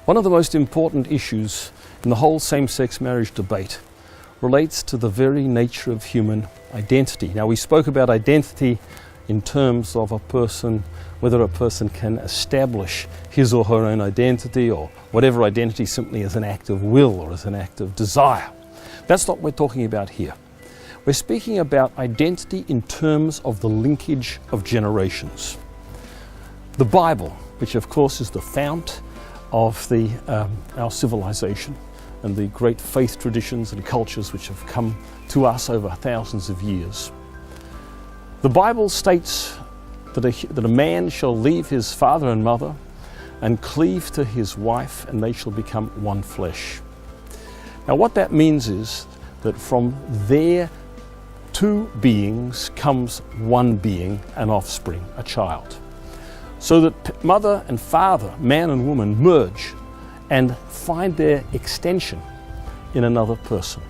One of the most important issues in the whole same-sex marriage debate relates to the very nature of human identity. Now, we spoke about identity in terms of a person, whether a person can establish his or her own identity, or whatever identity simply as an act of will or as an act of desire. That's not what we're talking about here. We're speaking about identity in terms of the linkage of generations. The Bible, which of course is the fount of our civilization and the great faith traditions and cultures which have come to us over thousands of years. The Bible states that a man shall leave his father and mother and cleave to his wife, and they shall become one flesh. Now, what that means is that from their two beings comes one being, an offspring, a child. So that mother and father, man and woman, merge and find their extension in another person.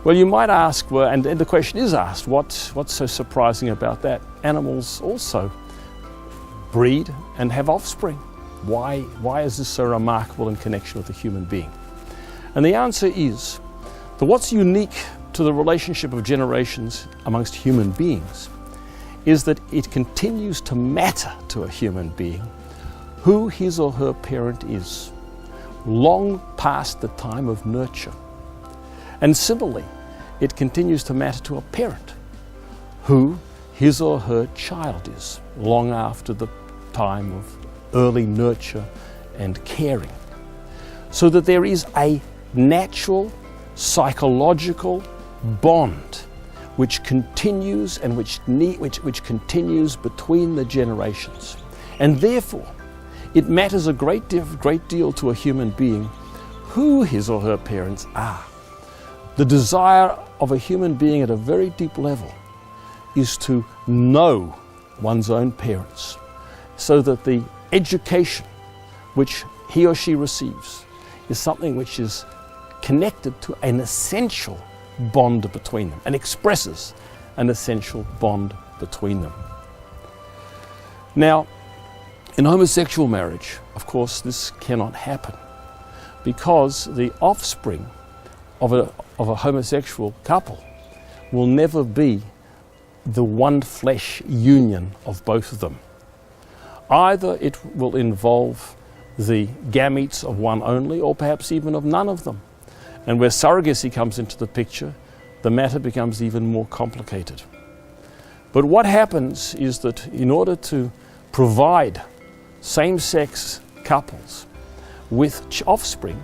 Well, you might ask, and the question is asked, what's so surprising about that? Animals also breed and have offspring. Why is this so remarkable in connection with a human being? And the answer is that what's unique to the relationship of generations amongst human beings is that it continues to matter to a human being who his or her parent is, long past the time of nurture. And similarly, it continues to matter to a parent who his or her child is, long after the time of early nurture and caring. So that there is a natural psychological bond which continues and which continues between the generations. And therefore, it matters a great deal to a human being who his or her parents are. The desire of a human being at a very deep level is to know one's own parents, so that the education which he or she receives is something which is connected to an essential bond between them and expresses an essential bond between them. Now, in homosexual marriage, of course, this cannot happen, because the offspring of a homosexual couple will never be the one flesh union of both of them. Either it will involve the gametes of one only, or perhaps even of none of them. And where surrogacy comes into the picture, the matter becomes even more complicated. But what happens is that in order to provide same-sex couples with offspring,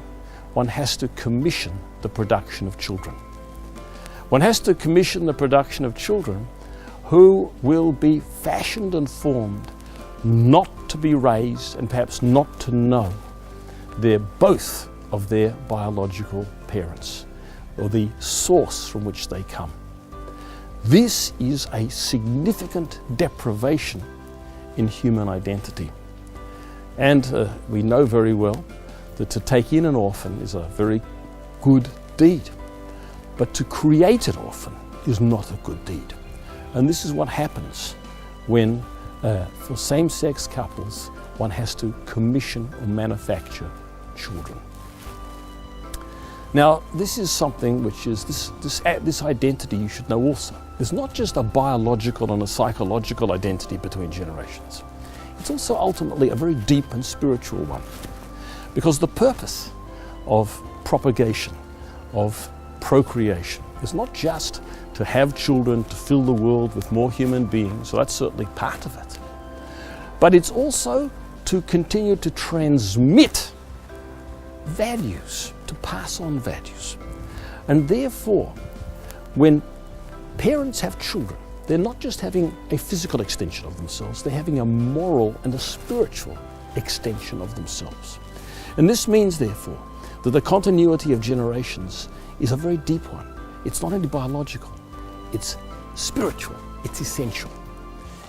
one has to commission the production of children. One has to commission the production of children who will be fashioned and formed not to be raised and perhaps not to know both of their biological parents, or the source from which they come. This is a significant deprivation in human identity. And we know very well that to take in an orphan is a very good deed, but to create an orphan is not a good deed. And this is what happens when, for same-sex couples, one has to commission or manufacture children. Now, this is something which is, this identity you should know also. It's not just a biological and a psychological identity between generations. It's also ultimately a very deep and spiritual one. Because the purpose of propagation, of procreation, is not just to have children, to fill the world with more human beings, so that's certainly part of it. But it's also to continue to transmit values, to pass on values. And therefore, when parents have children, they're not just having a physical extension of themselves, they're having a moral and a spiritual extension of themselves. And this means, therefore, that the continuity of generations is a very deep one. It's not only biological, it's spiritual, it's essential.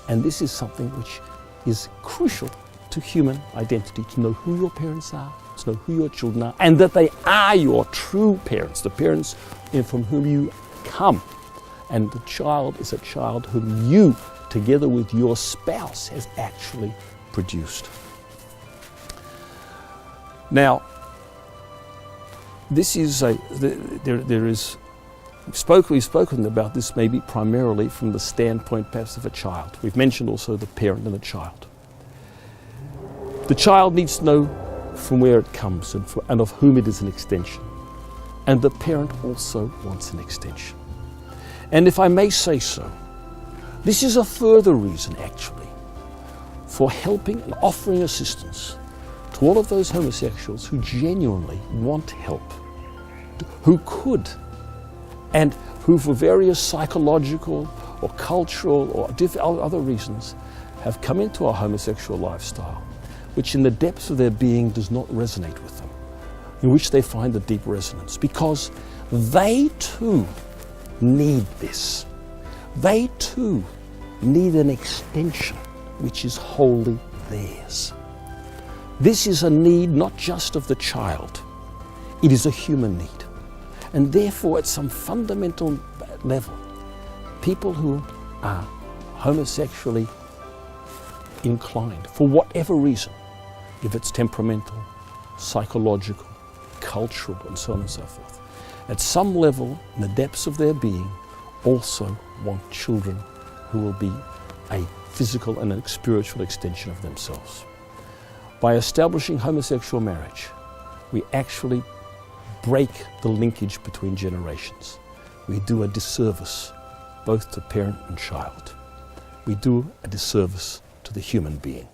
And this is something which is crucial to human identity, to know who your parents are, to know who your children are, and that they are your true parents, the parents from whom you come. And the child is a child whom you, together with your spouse, has actually produced. Now, this is we've spoken about this maybe primarily from the standpoint perhaps of a child. We've mentioned also the parent and the child. The child needs to know from where it comes and of whom it is an extension. And the parent also wants an extension. And if I may say so, this is a further reason actually for helping and offering assistance to all of those homosexuals who genuinely want help, who could, and who for various psychological or cultural or other reasons have come into a homosexual lifestyle, which in the depths of their being does not resonate with them, in which they find a deep resonance, because they too need this. They too need an extension which is wholly theirs. This is a need not just of the child, it is a human need. And therefore, at some fundamental level, people who are homosexually inclined, for whatever reason, if it's temperamental, psychological, cultural, and so on and so forth, at some level, in the depths of their being, also want children who will be a physical and a spiritual extension of themselves. By establishing homosexual marriage, we actually break the linkage between generations. We do a disservice both to parent and child. We do a disservice to the human being.